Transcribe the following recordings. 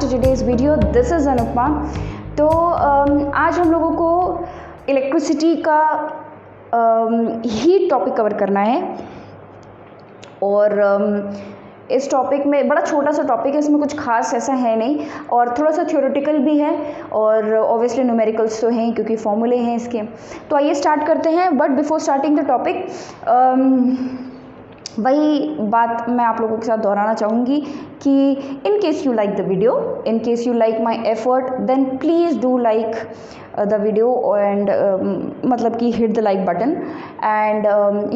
to today's video. This is Anupama. तो आज हम लोगों को इलेक्ट्रिसिटी का हीट टॉपिक कवर करना है और इस टॉपिक में बड़ा छोटा सा टॉपिक है, इसमें कुछ खास ऐसा है नहीं और थोड़ा सा थ्योरेटिकल भी है और ऑब्वियसली न्यूमेरिकल्स तो हैं क्योंकि फॉर्मूले हैं इसके. तो आइए स्टार्ट करते हैं. But before starting the topic वही बात मैं आप लोगों के साथ दोहराना चाहूँगी कि in case you like the video, in case you like my effort, then please do like the video and मतलब कि hit the like button. And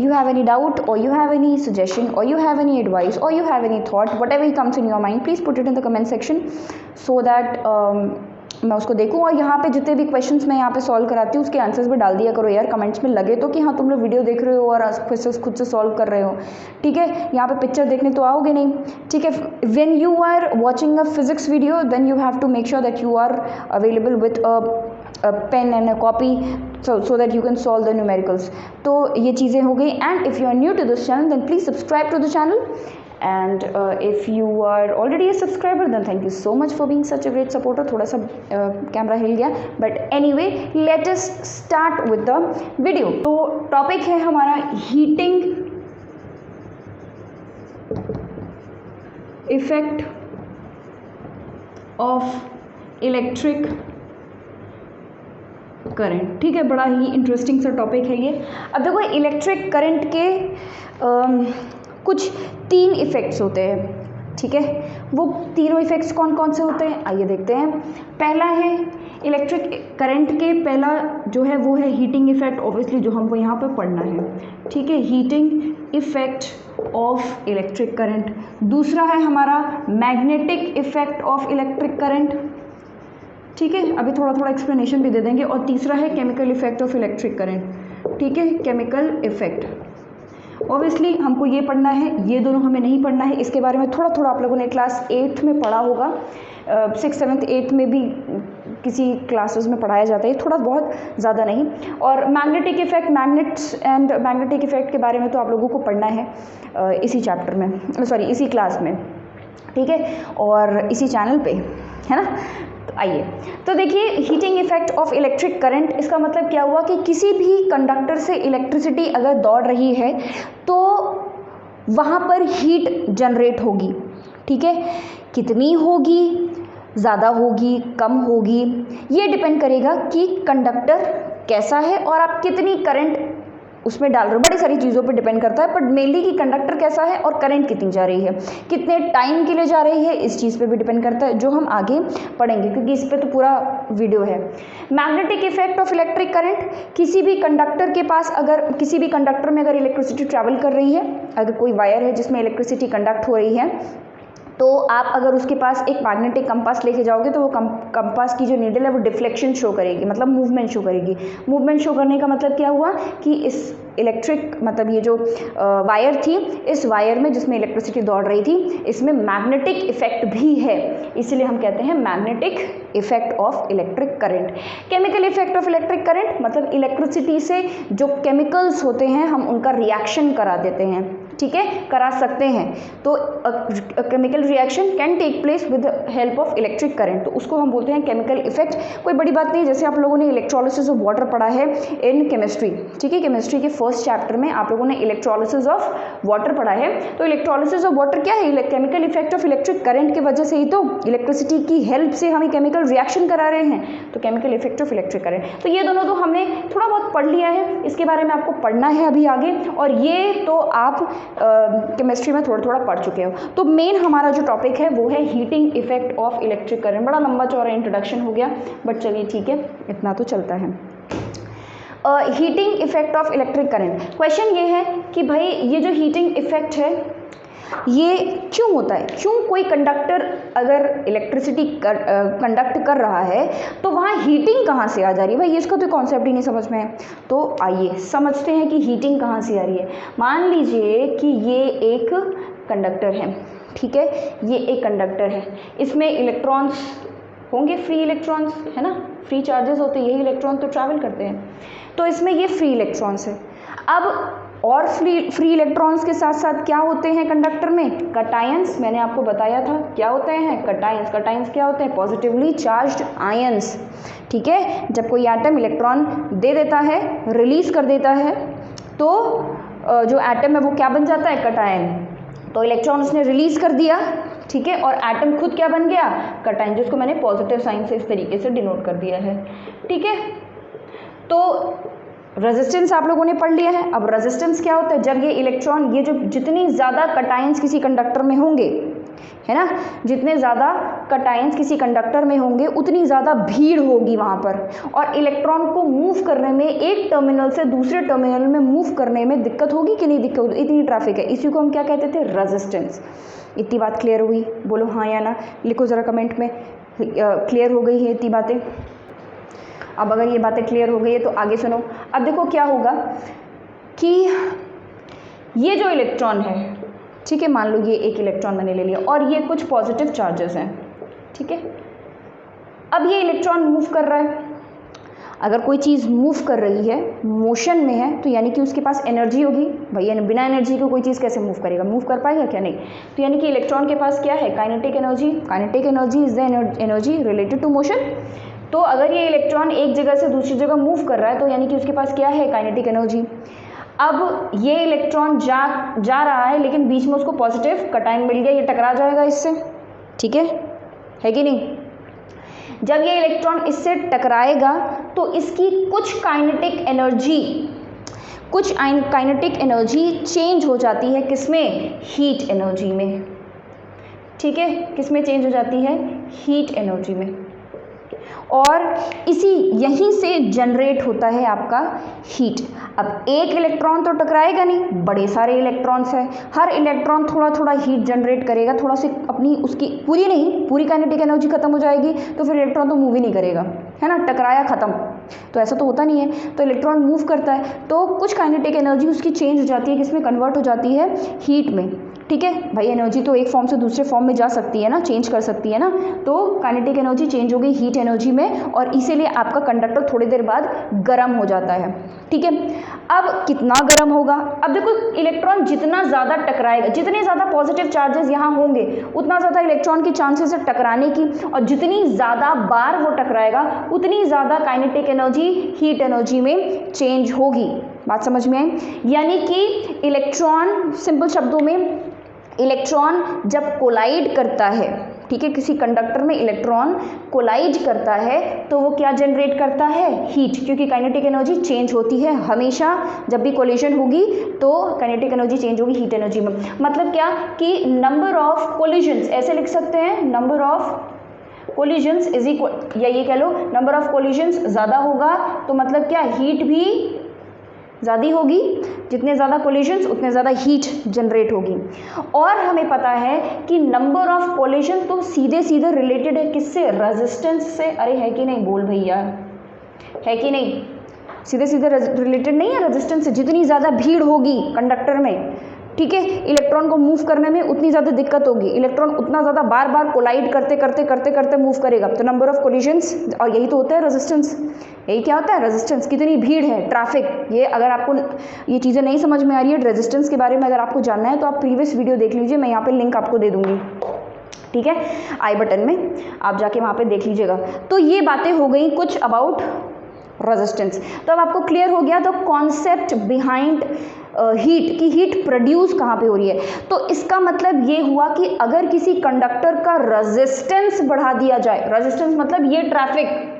you have any doubt or you have any suggestion or you have any advice or you have any thought, whatever comes in your mind, please put it in the comment section so that मैं उसको देखूँ. और यहाँ पे जितने भी questions मैं यहाँ पे सॉल्व कराती हूँ उसके आंसर्स भी डाल दिया करो यार कमेंट्स में. लगे तो कि हाँ तुम लोग वीडियो देख रहे हो और क्वेश्चंस खुद से सॉल्व कर रहे हो, ठीक है. यहाँ पे पिक्चर देखने तो आओगे नहीं, ठीक है. When you are watching a physics video then you have to make sure that you are available with a pen and a copy so that you can solve the numericals. तो ये चीज़ें हो गई. And if you are new to this channel then please subscribe to the channel. And if you are already a subscriber then thank you so much for being such a great supporter. थोड़ा सा camera हिल गया but anyway let us start with the video. तो topic है हमारा heating effect of electric current, ठीक है. बड़ा ही interesting सा टॉपिक है ये. अब देखो इलेक्ट्रिक करंट के कुछ 3 इफ़ेक्ट्स होते हैं, ठीक है. वो तीनों इफ़ेक्ट्स कौन कौन से होते हैं आइए देखते हैं. पहला है इलेक्ट्रिक करंट के पहला जो है वो है हीटिंग इफ़ेक्ट, ऑब्वियसली जो हमको यहाँ पे पढ़ना है, ठीक है. Heating effect of electric current. दूसरा है हमारा magnetic effect of electric current, ठीक है. अभी थोड़ा थोड़ा एक्सप्लेनेशन भी दे देंगे. और तीसरा है chemical effect of electric current, ठीक है. केमिकल इफेक्ट ऑब्वियसली हमको ये पढ़ना है, ये दोनों हमें नहीं पढ़ना है. इसके बारे में थोड़ा थोड़ा आप लोगों ने क्लास 8th में पढ़ा होगा, 6th 7th 8th में भी किसी क्लासेस में पढ़ाया जाता है, थोड़ा बहुत ज़्यादा नहीं. और magnetic effect, magnets and magnetic effect के बारे में तो आप लोगों को पढ़ना है इसी चैप्टर में, सॉरी इसी क्लास में, ठीक है. और इसी चैनल पे है ना. तो आइए तो देखिए heating effect of electric current, इसका मतलब क्या हुआ कि किसी भी कंडक्टर से इलेक्ट्रिसिटी अगर दौड़ रही है तो वहाँ पर हीट जनरेट होगी, ठीक है. कितनी होगी, ज़्यादा होगी, कम होगी, ये डिपेंड करेगा कि कंडक्टर कैसा है और आप कितनी करंट उसमें डाल रहे हो. बड़ी सारी चीज़ों पे डिपेंड करता है, बट मेनली कि कंडक्टर कैसा है और करंट कितनी जा रही है, कितने टाइम के लिए जा रही है, इस चीज़ पे भी डिपेंड करता है, जो हम आगे पढ़ेंगे क्योंकि इस पे तो पूरा वीडियो है. Magnetic effect of electric current, किसी भी कंडक्टर के पास अगर किसी भी कंडक्टर में अगर इलेक्ट्रिसिटी ट्रैवल कर रही है, अगर कोई वायर है जिसमें इलेक्ट्रिसिटी कंडक्ट हो रही है, तो आप अगर उसके पास एक मैग्नेटिक कंपास लेके जाओगे तो वो कंपास की जो नीडल है वो डिफ्लेक्शन शो करेगी, मतलब मूवमेंट शो करेगी. मूवमेंट शो करने का मतलब क्या हुआ कि इस इलेक्ट्रिक मतलब ये जो वायर थी, इस वायर में जिसमें इलेक्ट्रिसिटी दौड़ रही थी इसमें मैग्नेटिक इफेक्ट भी है, इसलिए हम कहते हैं magnetic effect of electric current. Chemical effect of electric current मतलब इलेक्ट्रिसिटी से जो केमिकल्स होते हैं हम उनका रिएक्शन करा देते हैं, ठीक है, करा सकते हैं. तो chemical reaction can take place with help of electric current, तो उसको हम बोलते हैं केमिकल इफेक्ट. कोई बड़ी बात नहीं, जैसे आप लोगों ने इलेक्ट्रोलिसिस ऑफ वाटर पढ़ा है इन केमिस्ट्री, ठीक है. केमिस्ट्री के फर्स्ट चैप्टर में आप लोगों ने इलेक्ट्रोलिसिस ऑफ वाटर पढ़ा है. तो इलेक्ट्रोलिसिस ऑफ वाटर क्या है, chemical effect of electric current की वजह से ही तो इलेक्ट्रिसिटी की हेल्प से हम केमिकल रिएक्शन करा रहे हैं, तो chemical effect of electric current. तो ये दोनों तो हमने थोड़ा बहुत पढ़ लिया है, इसके बारे में आपको पढ़ना है अभी आगे, और ये तो आप केमिस्ट्री में थोड़ा थोड़ा पढ़ चुके हो. तो मेन हमारा जो टॉपिक है वो है heating effect of electric current. बड़ा लंबा चौड़ा इंट्रोडक्शन हो गया बट चलिए ठीक है, इतना तो चलता है. Heating effect of electric current. Question ये है कि भाई ये जो हीटिंग इफेक्ट है ये क्यों होता है, क्यों कोई कंडक्टर अगर इलेक्ट्रिसिटी कंडक्ट कर रहा है तो वहाँ हीटिंग कहाँ से आ जा रही है. भाई इसका तो कॉन्सेप्ट ही नहीं समझ में है. तो आइए समझते हैं कि हीटिंग कहाँ से आ रही है. मान लीजिए कि ये एक कंडक्टर है, ठीक है. ये एक कंडक्टर है, इसमें इलेक्ट्रॉन्स होंगे, फ्री इलेक्ट्रॉन्स है ना, फ्री चार्जेस होते हैं, यही इलेक्ट्रॉन तो ट्रैवल करते हैं. तो इसमें ये फ्री इलेक्ट्रॉन्स है. अब और फ्री इलेक्ट्रॉन्स के साथ साथ क्या होते हैं कंडक्टर में? कटायंस। मैंने आपको बताया था क्या होते हैं कटायंस। कटायंस क्या होते हैं? Positively charged ions. ठीक है, जब कोई एटम इलेक्ट्रॉन दे देता है, रिलीज कर देता है, तो जो एटम है वो क्या बन जाता है? कटायन। तो इलेक्ट्रॉन उसने रिलीज कर दिया, ठीक है, और एटम खुद क्या बन गया? कटायन, जिसको मैंने पॉजिटिव साइन से इस तरीके से डिनोट कर दिया है। ठीक है, तो रेजिस्टेंस आप लोगों ने पढ़ लिया है। अब रेजिस्टेंस क्या होता है? जब ये इलेक्ट्रॉन, ये जो जितनी ज़्यादा कटायंस किसी कंडक्टर में होंगे, है ना, जितने ज़्यादा कटायंस किसी कंडक्टर में होंगे उतनी ज़्यादा भीड़ होगी वहाँ पर, और इलेक्ट्रॉन को मूव करने में, एक टर्मिनल से दूसरे टर्मिनल में मूव करने में दिक्कत होगी कि नहीं दिक्कत होगी? इतनी ट्रैफिक है, इसी को हम क्या कहते थे? रेजिस्टेंस। इतनी बात क्लियर हुई? बोलो हाँ या ना, लिखो ज़रा कमेंट में क्लियर हो गई है इतनी बातें। अब अगर ये बातें क्लियर हो गई है तो आगे सुनो। अब देखो क्या होगा कि ये जो इलेक्ट्रॉन है, ठीक है, मान लो ये एक इलेक्ट्रॉन मैंने ले लिया और ये कुछ पॉजिटिव चार्जेस हैं, ठीक है। अब ये इलेक्ट्रॉन मूव कर रहा है। अगर कोई चीज़ मूव कर रही है, मोशन में है, तो यानी कि उसके पास एनर्जी होगी। भैया बिना एनर्जी को कोई चीज़ कैसे मूव करेगा? मूव कर पाएगा क्या? नहीं। तो यानी कि इलेक्ट्रॉन के पास क्या है? Kinetic energy. Kinetic energy is the energy related to motion. तो अगर ये इलेक्ट्रॉन एक जगह से दूसरी जगह मूव कर रहा है तो यानी कि उसके पास क्या है? Kinetic energy. अब ये इलेक्ट्रॉन जा रहा है, लेकिन बीच में उसको पॉजिटिव कटायन मिल गया, ये टकरा जाएगा इससे, ठीक है कि नहीं? जब ये इलेक्ट्रॉन इससे टकराएगा तो इसकी कुछ काइनेटिक एनर्जी चेंज हो जाती है, किसमें? हीट एनर्जी में। ठीक है, किसमें चेंज हो जाती है? हीट एनर्जी में। और यहीं से जनरेट होता है आपका हीट। अब एक इलेक्ट्रॉन तो टकराएगा नहीं, बड़े सारे इलेक्ट्रॉन्स हैं, हर इलेक्ट्रॉन थोड़ा थोड़ा हीट जनरेट करेगा, थोड़ा सी अपनी, उसकी पूरी काइनेटिक एनर्जी खत्म हो जाएगी तो फिर इलेक्ट्रॉन तो मूव ही नहीं करेगा, है ना, टकराया खत्म। तो ऐसा तो होता नहीं है। तो इलेक्ट्रॉन मूव करता है तो कुछ काइनेटिक एनर्जी उसकी चेंज हो जाती है, किसमें कन्वर्ट हो जाती है? हीट में। ठीक है भाई, एनर्जी तो एक फॉर्म से दूसरे फॉर्म में जा सकती है ना, चेंज कर सकती है ना। तो काइनेटिक एनर्जी चेंज हो गई हीट एनर्जी में, और इसीलिए आपका कंडक्टर थोड़ी देर बाद गर्म हो जाता है। ठीक है, अब कितना गर्म होगा? अब देखो, इलेक्ट्रॉन जितना ज़्यादा टकराएगा, जितने ज़्यादा पॉजिटिव चार्जेस यहाँ होंगे उतना ज़्यादा इलेक्ट्रॉन की चांसेस है टकराने की, और जितनी ज़्यादा बार वो टकराएगा उतनी ज़्यादा काइनेटिक एनर्जी हीट एनर्जी में चेंज होगी। बात समझ में आई? यानी कि इलेक्ट्रॉन, सिंपल शब्दों में, इलेक्ट्रॉन जब कोलाइड करता है, ठीक है, किसी कंडक्टर में इलेक्ट्रॉन कोलाइड करता है तो वो क्या जनरेट करता है? हीट, क्योंकि काइनेटिक एनर्जी चेंज होती है हमेशा। जब भी कोलिजन होगी तो काइनेटिक एनर्जी चेंज होगी हीट एनर्जी में। मतलब क्या कि नंबर ऑफ कोलिजन्स, ऐसे लिख सकते हैं, number of collisions is equal, या ये कह लो नंबर ऑफ कोलिजन्स ज़्यादा होगा तो मतलब क्या? हीट भी ज़्यादा होगी। जितने ज़्यादा कोलिजन्स उतने ज़्यादा हीट जनरेट होगी। और हमें पता है कि नंबर ऑफ कोलिजन तो सीधे सीधे रिलेटेड है किससे? रेजिस्टेंस से। अरे है कि नहीं? बोल भैया, है कि नहीं? सीधे सीधे रिलेटेड नहीं है रेजिस्टेंस से। जितनी ज़्यादा भीड़ होगी कंडक्टर में, ठीक है, इलेक्ट्रॉन को मूव करने में उतनी ज़्यादा दिक्कत होगी। इलेक्ट्रॉन उतना ज़्यादा बार बार कोलाइड करते मूव करेगा, तो नंबर ऑफ कोलिजन्स, और यही तो होता है रेजिस्टेंस। यही क्या होता है? रेजिस्टेंस। कितनी भीड़ है, ट्रैफिक। ये अगर आपको ये चीज़ें नहीं समझ में आ रही है रेजिस्टेंस के बारे में, अगर आपको जानना है तो आप प्रीवियस वीडियो देख लीजिए, मैं यहाँ पे लिंक आपको दे दूँगी, ठीक है, आई बटन में, आप जाके वहाँ पे देख लीजिएगा। तो ये बातें हो गई कुछ अबाउट रेजिस्टेंस। तो अब आपको क्लियर हो गया तो कॉन्सेप्ट बिहाइंड हीट, की हीट प्रोड्यूस कहाँ पे हो रही है। तो इसका मतलब ये हुआ कि अगर किसी कंडक्टर का रेजिस्टेंस बढ़ा दिया जाए, रेजिस्टेंस मतलब ये ट्रैफिक,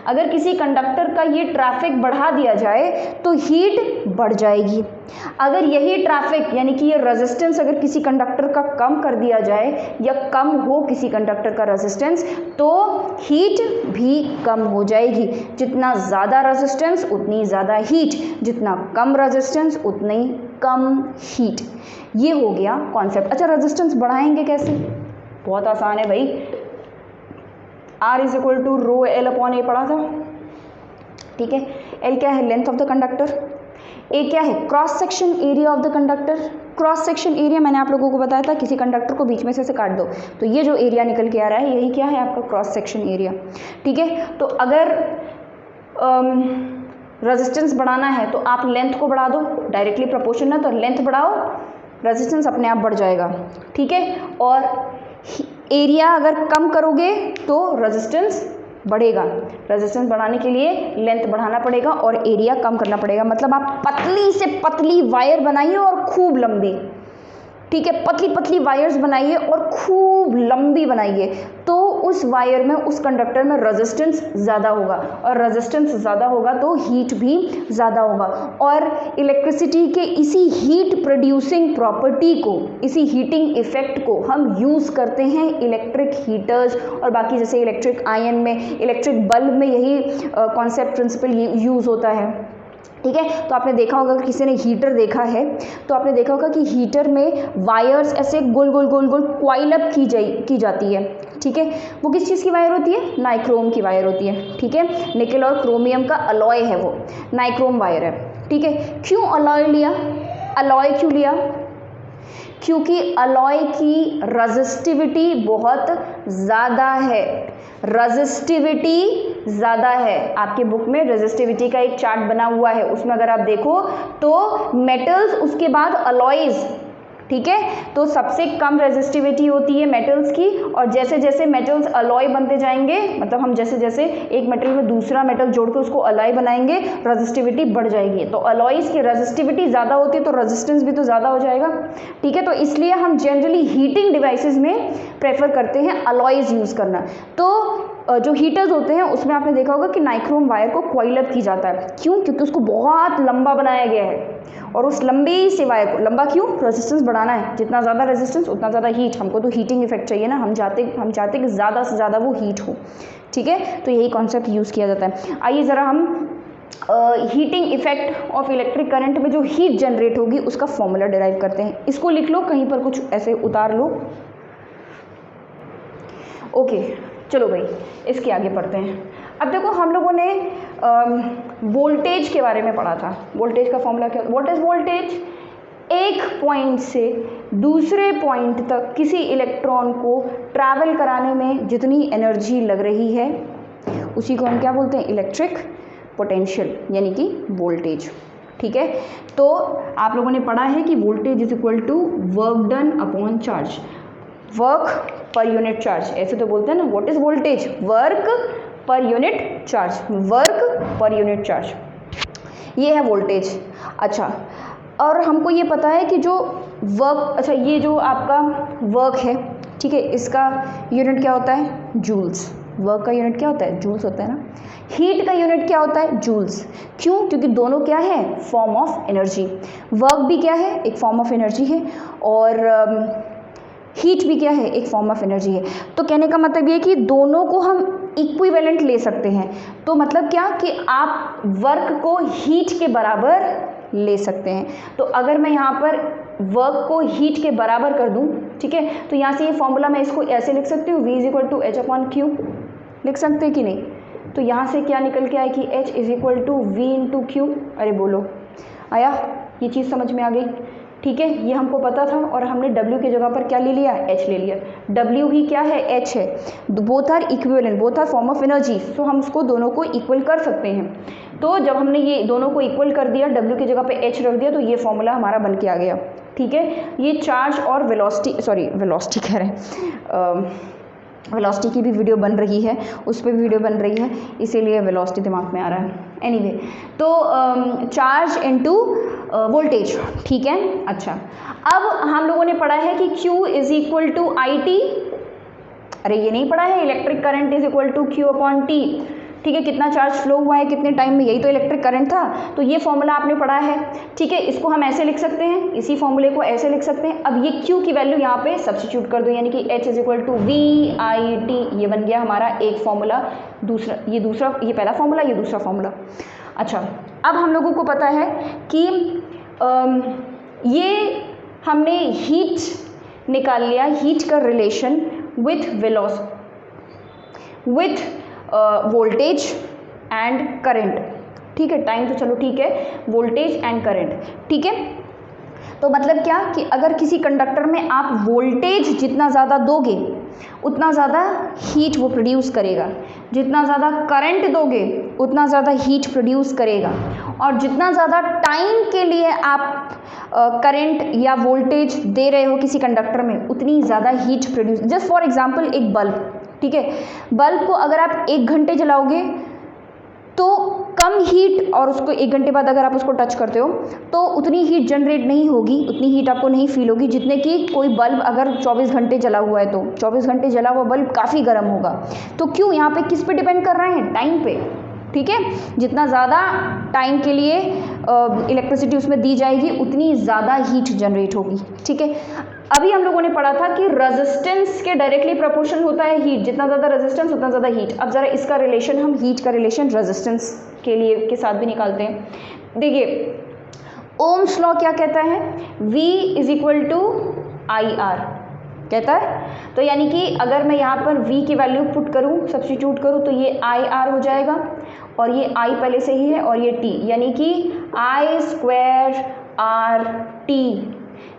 अगर किसी कंडक्टर का ये ट्रैफिक बढ़ा दिया जाए तो हीट बढ़ जाएगी। अगर यही ट्रैफिक यानी कि ये रेजिस्टेंस अगर किसी कंडक्टर का कम कर दिया जाए या कम हो किसी कंडक्टर का रेजिस्टेंस तो हीट भी कम हो जाएगी। जितना ज़्यादा रेजिस्टेंस उतनी ज़्यादा हीट, जितना कम रेजिस्टेंस उतनी कम हीट। ये हो गया कॉन्सेप्ट। अच्छा, रेजिस्टेंस बढ़ाएंगे कैसे? बहुत आसान है भाई, R is equal to rho L upon A पढ़ा था, ठीक है। एल क्या है? Length of the conductor. A क्या है? Cross section area of the conductor. Cross section area मैंने आप लोगों को बताया था, किसी कंडक्टर को बीच में से काट दो तो ये जो एरिया निकल के आ रहा है यही क्या है? आपका क्रॉस सेक्शन एरिया, ठीक है। तो अगर रेजिस्टेंस बढ़ाना है तो आप लेंथ को बढ़ा दो, डायरेक्टली प्रोपोर्शनल है तो लेंथ बढ़ाओ, रेजिस्टेंस अपने आप बढ़ जाएगा, ठीक है। और एरिया अगर कम करोगे तो रेजिस्टेंस बढ़ेगा, रेजिस्टेंस बढ़ाने के लिए लेंथ बढ़ाना पड़ेगा और एरिया कम करना पड़ेगा। मतलब आप पतली से पतली वायर बनाइए और खूब लंबी, ठीक है, पतली पतली वायर्स बनाइए और खूब लंबी बनाइए, तो उस वायर में, उस कंडक्टर में रेजिस्टेंस ज़्यादा होगा, और रेजिस्टेंस ज़्यादा होगा तो हीट भी ज़्यादा होगा। और इलेक्ट्रिसिटी के इसी हीट प्रोड्यूसिंग प्रॉपर्टी को, इसी हीटिंग इफेक्ट को हम यूज़ करते हैं इलेक्ट्रिक हीटर्स और बाकी, जैसे इलेक्ट्रिक आयन में, इलेक्ट्रिक बल्ब में यही कॉन्सेप्ट प्रिंसिपल यूज़ होता है, ठीक है। तो आपने देखा होगा, किसी ने हीटर देखा है तो आपने देखा होगा कि हीटर में वायर्स ऐसे गोल गोल गोल गोल क्वाइल अप की जाती है, ठीक है। वो किस चीज़ की वायर होती है? नाइक्रोम की वायर होती है, ठीक है। निकेल और क्रोमियम का अलॉय है, वो नाइक्रोम वायर है, ठीक है। क्यों अलॉय लिया? अलॉय क्यों लिया? क्योंकि अलॉय की रजिस्टिविटी बहुत ज़्यादा है, रजिस्टिविटी ज़्यादा है। आपके बुक में रजिस्टिविटी का एक चार्ट बना हुआ है, उसमें अगर आप देखो तो मेटल्स, उसके बाद अलॉयज़, ठीक है। तो सबसे कम रेजिस्टिविटी होती है मेटल्स की, और जैसे जैसे मेटल्स अलॉय बनते जाएंगे, मतलब हम जैसे जैसे एक मेटल में दूसरा मेटल जोड़ के उसको अलॉय बनाएंगे, रेजिस्टिविटी बढ़ जाएगी। तो अलॉयज़ की रेजिस्टिविटी ज़्यादा होती है तो रेजिस्टेंस भी तो ज़्यादा हो जाएगा, ठीक है। तो इसलिए हम जनरली हीटिंग डिवाइसेस में प्रेफर करते हैं अलॉयज़ यूज़ करना। तो जो हीटर्स होते हैं उसमें आपने देखा होगा कि नाइक्रोम वायर को क्वाइल अप की जाता है। क्यों? क्योंकि उसको बहुत लंबा बनाया गया है, और उस लंबी से वायर को, लंबा क्यों? रेजिस्टेंस बढ़ाना है, जितना ज़्यादा रेजिस्टेंस उतना ज़्यादा हीट। हमको तो हीटिंग इफेक्ट चाहिए ना, हम चाहते कि ज़्यादा से ज़्यादा वो हीट हो, ठीक है। तो यही कॉन्सेप्ट यूज़ किया जाता है। आइए ज़रा हम heating effect of electric current में जो हीट जनरेट होगी उसका फॉर्मूला डिराइव करते हैं। इसको लिख लो, कहीं पर कुछ ऐसे उतार लो। ओके, चलो भाई इसके आगे पढ़ते हैं। अब देखो, हम लोगों ने वोल्टेज के बारे में पढ़ा था। वोल्टेज का फॉर्मूला क्या? What is voltage? एक पॉइंट से दूसरे पॉइंट तक किसी इलेक्ट्रॉन को ट्रैवल कराने में जितनी एनर्जी लग रही है उसी को हम क्या बोलते हैं? इलेक्ट्रिक पोटेंशियल, यानी कि वोल्टेज, ठीक है। तो आप लोगों ने पढ़ा है कि voltage is equal to work done upon charge, work per unit charge, ऐसे तो बोलते हैं ना। What is voltage? Work per unit charge, work per unit charge, ये है वोल्टेज। अच्छा, और हमको ये पता है कि जो वर्क, अच्छा ये जो आपका वर्क है, ठीक है, इसका यूनिट क्या होता है? जूल्स। वर्क का यूनिट क्या होता है? जूल्स होता है ना। हीट का यूनिट क्या होता है? जूल्स। क्यों? क्योंकि दोनों क्या है? Form of energy. वर्क भी क्या है? एक फॉर्म ऑफ एनर्जी है, और हीट भी क्या है? एक फॉर्म ऑफ एनर्जी है। तो कहने का मतलब ये कि दोनों को हम इक्विवेलेंट ले सकते हैं। तो मतलब क्या कि आप वर्क को हीट के बराबर ले सकते हैं। तो अगर मैं यहाँ पर वर्क को हीट के बराबर कर दूँ, ठीक है, तो यहाँ से ये फॉर्मूला मैं इसको ऐसे लिख सकती हूँ, V is equal to H upon Q, लिख सकते हैं कि नहीं? तो यहाँ से क्या निकल के आए कि H is equal to V into Q. अरे बोलो, आया? ये चीज़ समझ में आ गई, ठीक है। ये हमको पता था, और हमने W की जगह पर क्या ले लिया? H ले लिया। W ही क्या है? H है। Both are equivalent, both are form of energy, तो हम उसको दोनों को इक्वल कर सकते हैं। तो जब हमने ये दोनों को इक्वल कर दिया, W की जगह पे H रख दिया, तो ये फॉर्मूला हमारा बन के आ गया, ठीक है। ये चार्ज और वेलोसिटी, सॉरी वेलोसिटी कह रहे हैं, वेलोसिटी की भी वीडियो बन रही है, उस पर भी वीडियो बन रही है, इसीलिए वेलोसिटी दिमाग में आ रहा है। एनीवे, तो चार्ज इनटू वोल्टेज, ठीक है। अच्छा, अब हम लोगों ने पढ़ा है कि Q is equal to I T. अरे ये नहीं पढ़ा है? Electric current is equal to Q upon T, ठीक है। कितना चार्ज फ्लो हुआ है कितने टाइम में, यही तो इलेक्ट्रिक करंट था। तो ये फॉर्मूला आपने पढ़ा है, ठीक है। इसको हम ऐसे लिख सकते हैं, इसी फॉर्मूले को ऐसे लिख सकते हैं। अब ये Q की वैल्यू यहाँ पे सब्स्टिट्यूट कर दो, यानी कि H is equal to V I T. ये बन गया हमारा एक फॉर्मूला, ये पहला फॉर्मूला, ये दूसरा फॉर्मूला। अच्छा, अब हम लोगों को पता है कि ये हमने हीट निकाल लिया, हीट का relation with voltage and current, ठीक है। टाइम तो चलो ठीक है, वोल्टेज एंड करंट, ठीक है। तो मतलब क्या कि अगर किसी कंडक्टर में आप वोल्टेज जितना ज़्यादा दोगे उतना ज़्यादा हीट वो प्रोड्यूस करेगा। जितना ज़्यादा करंट दोगे उतना ज़्यादा हीट प्रोड्यूस करेगा, और जितना ज़्यादा टाइम के लिए आप करंट या वोल्टेज दे रहे हो किसी कंडक्टर में उतनी ज़्यादा heat produce. Just for example एक बल्ब, ठीक है, बल्ब को अगर आप 1 घंटे जलाओगे तो कम हीट, और उसको 1 घंटे बाद अगर आप उसको टच करते हो तो उतनी हीट जनरेट नहीं होगी, उतनी हीट आपको नहीं फील होगी जितने कि कोई बल्ब अगर 24 घंटे जला हुआ है। तो 24 घंटे जला हुआ बल्ब काफ़ी गर्म होगा। तो क्यों, यहाँ पे किस पे डिपेंड कर रहे हैं, टाइम पे, ठीक है। जितना ज़्यादा टाइम के लिए इलेक्ट्रिसिटी उसमें दी जाएगी उतनी ज़्यादा हीट जनरेट होगी, ठीक है। अभी हम लोगों ने पढ़ा था कि रेजिस्टेंस के डायरेक्टली प्रोपोर्शनल होता है हीट, जितना ज़्यादा रेजिस्टेंस उतना ज़्यादा हीट। अब ज़रा इसका रिलेशन, हम हीट का रिलेशन रेजिस्टेंस के लिए के साथ भी निकालते हैं। देखिए ओम्स लॉ क्या कहता है, V is equal to I R कहता है। तो यानी कि अगर मैं यहाँ पर V की वैल्यू पुट करूँ, सब्स्टिट्यूट करूँ, तो ये आई आर हो जाएगा, और ये I पहले से ही है, और ये T, यानी कि I स्क्वायर आर टी,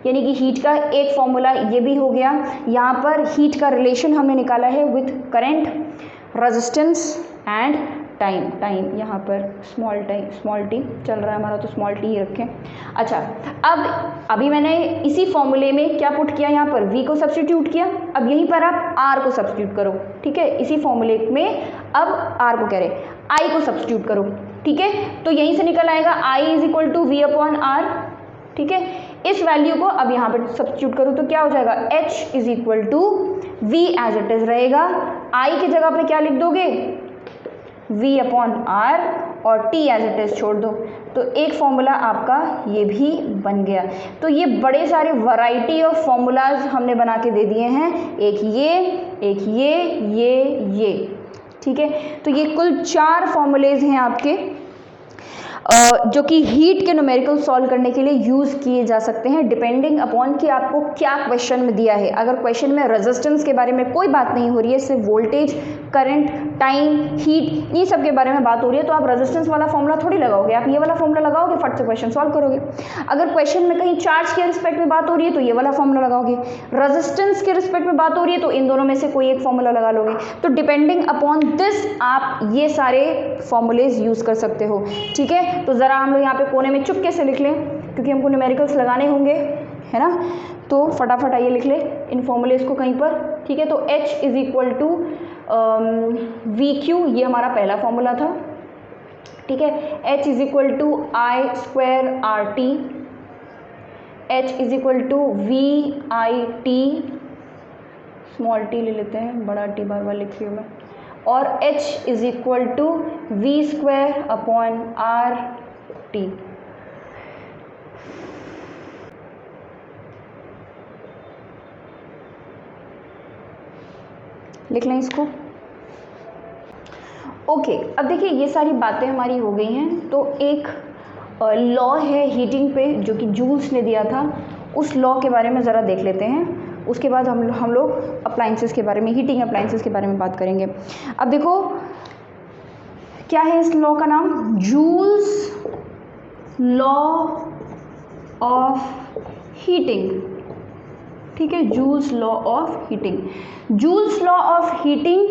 यानी कि हीट का एक फॉर्मूला ये भी हो गया। यहाँ पर हीट का रिलेशन हमने निकाला है with current, resistance and time. Time यहाँ पर स्मॉल टी चल रहा है हमारा, तो स्मॉल टी ही रखें। अच्छा, अब अभी मैंने इसी फॉर्मूले में क्या पुट किया, यहाँ पर V को सब्स्टिट्यूट किया। अब यहीं पर आप R को सब्स्टिट्यूट करो, ठीक है। इसी फॉर्मूले में अब R को कह रहे I को सब्स्टिट्यूट करो, ठीक है। तो यहीं से निकल आएगा I is equal to V upon R, ठीक है। इस वैल्यू को अब यहाँ पर सब्स्टिट्यूट करूँ तो क्या हो जाएगा, H is equal to V as it is रहेगा। I की जगह पे क्या लिख दोगे, V अपॉन R, और T एज इट इज छोड़ दो। तो एक फॉर्मूला आपका ये भी बन गया। तो ये बड़े सारे वैरायटी ऑफ फॉर्मूलाज हमने बना के दे दिए हैं, एक ये, ठीक है। तो ये कुल 4 फॉर्मूलेज हैं आपके, जो कि हीट के न्यूमेरिकल सॉल्व करने के लिए यूज़ किए जा सकते हैं, डिपेंडिंग अपॉन कि आपको क्या क्वेश्चन में दिया है। अगर क्वेश्चन में रेजिस्टेंस के बारे में कोई बात नहीं हो रही है, सिर्फ वोल्टेज, करंट, टाइम, हीट, ये सब के बारे में बात हो रही है, तो आप रेजिस्टेंस वाला फॉर्मूला थोड़ी लगाओगे, आप ये वाला फॉर्मूला लगाओगे, फट से क्वेश्चन सॉल्व करोगे। अगर क्वेश्चन में कहीं चार्ज के रिस्पेक्ट में बात हो रही है तो ये वाला फॉर्मूला लगाओगे, रेजिस्टेंस के रिस्पेक्ट में बात हो रही है तो इन दोनों में से कोई एक फॉर्मूला लगा लोगे। तो डिपेंडिंग अपॉन दिस आप ये सारे फॉर्मूलेज यूज़ कर सकते हो, ठीक है। तो ज़रा हम लोग यहाँ पे कोने में चुपके से लिख लें, क्योंकि हमको न्यूमेरिकल्स लगाने होंगे, है ना। तो फटाफट आइए लिख ले इन फॉर्मूलेज को कहीं पर, ठीक है। तो H is equal to VQ, ये हमारा पहला फॉर्मूला था, ठीक है। H is equal to I square R T, H is equal to VIT, small T ले लेते हैं, बड़ा टी बार बार लिख रही हूँ मैं, और H is equal to V square upon R T. लिख लें इसको, ओके। अब देखिए ये सारी बातें हमारी हो गई हैं, तो एक लॉ है हीटिंग पे जो कि जूल्स ने दिया था, उस लॉ के बारे में ज़रा देख लेते हैं। उसके बाद हम लोग अप्लाइंसेस के बारे में, हीटिंग अप्लाइंसेस के बारे में बात करेंगे। अब देखो क्या है इस लॉ का नाम, जूल्स लॉ ऑफ हीटिंग, ठीक है। Joules law of heating, joules law of heating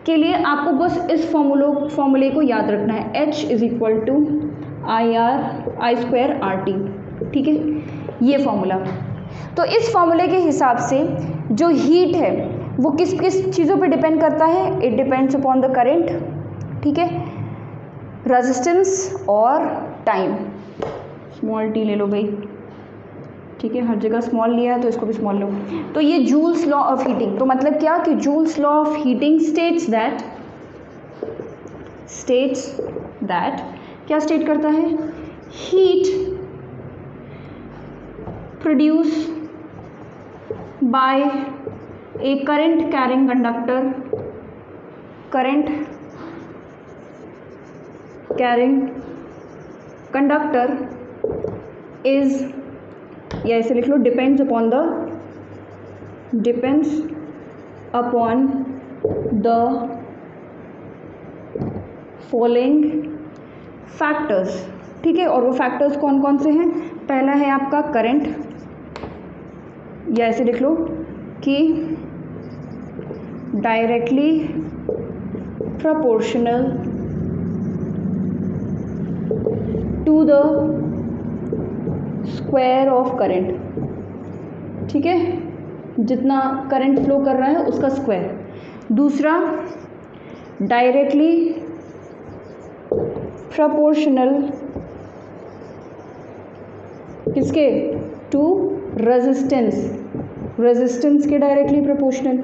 के लिए आपको बस इस फॉर्मूले को याद रखना है, H is equal to I square R T, ठीक है, ये फॉर्मूला। तो इस फॉर्मूले के हिसाब से जो हीट है वो किस किस चीज़ों पे डिपेंड करता है, it depends upon the current, ठीक है, रेजिस्टेंस और टाइम। स्मॉल टी ले लो भाई, ठीक है, हर जगह स्मॉल लिया है तो इसको भी स्मॉल लो। तो ये जूल्स लॉ ऑफ हीटिंग, तो मतलब क्या कि Joule's law of heating states that क्या स्टेट करता है, heat produce by a current carrying conductor is, या ऐसे लिख लो, depends upon the following factors, ठीक है। और वो फैक्टर्स कौन कौन से हैं, पहला है आपका करंट, या ऐसे लिख लो कि directly proportional to the square of current, ठीक है, जितना करंट फ्लो कर रहा है उसका स्क्वायर। दूसरा डायरेक्टली प्रोपोर्शनल किसके, टू रेजिस्टेंस, रेजिस्टेंस के डायरेक्टली प्रोपोर्शनल।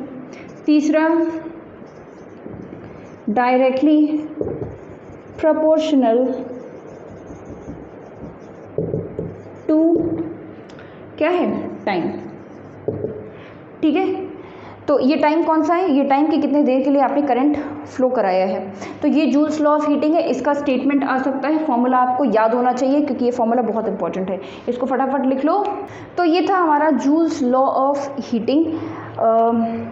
तीसरा डायरेक्टली प्रोपोर्शनल टू क्या है, टाइम, ठीक है। तो ये टाइम कौन सा है, ये टाइम कि कितने देर के लिए आपने करंट फ्लो कराया है। तो ये जूल्स लॉ ऑफ हीटिंग है, इसका स्टेटमेंट आ सकता है, फॉर्मूला आपको याद होना चाहिए क्योंकि ये फॉर्मूला बहुत इंपॉर्टेंट है, इसको फटाफट लिख लो। तो ये था हमारा जूल्स लॉ ऑफ हीटिंग।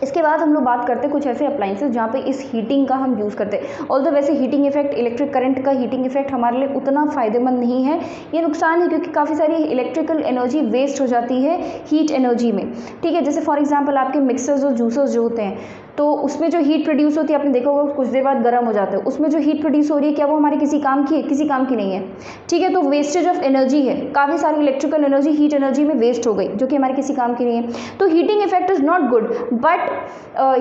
इसके बाद हम लोग बात करते हैं कुछ ऐसे अप्लाइंसेस जहाँ पे इस हीटिंग का हम यूज़ करते हैं। ऑल्दो वैसे हीटिंग इफेक्ट, इलेक्ट्रिक करंट का हीटिंग इफेक्ट हमारे लिए उतना फ़ायदेमंद नहीं है, ये नुकसान है क्योंकि काफ़ी सारी इलेक्ट्रिकल एनर्जी वेस्ट हो जाती है हीट एनर्जी में, ठीक है। जैसे फॉर एग्जांपल आपके मिक्सर्स और जूसर्स जो होते हैं, तो उसमें जो हीट प्रोड्यूस होती है, आपने देखा होगा कुछ देर बाद गर्म हो जाता है, उसमें जो हीट प्रोड्यूस हो रही है क्या वो हमारे किसी काम की है, किसी काम की नहीं है, ठीक है। तो वेस्टेज ऑफ एनर्जी है, काफ़ी सारी इलेक्ट्रिकल एनर्जी हीट एनर्जी में वेस्ट हो गई जो कि हमारे किसी काम की नहीं है। तो heating effect is not good, but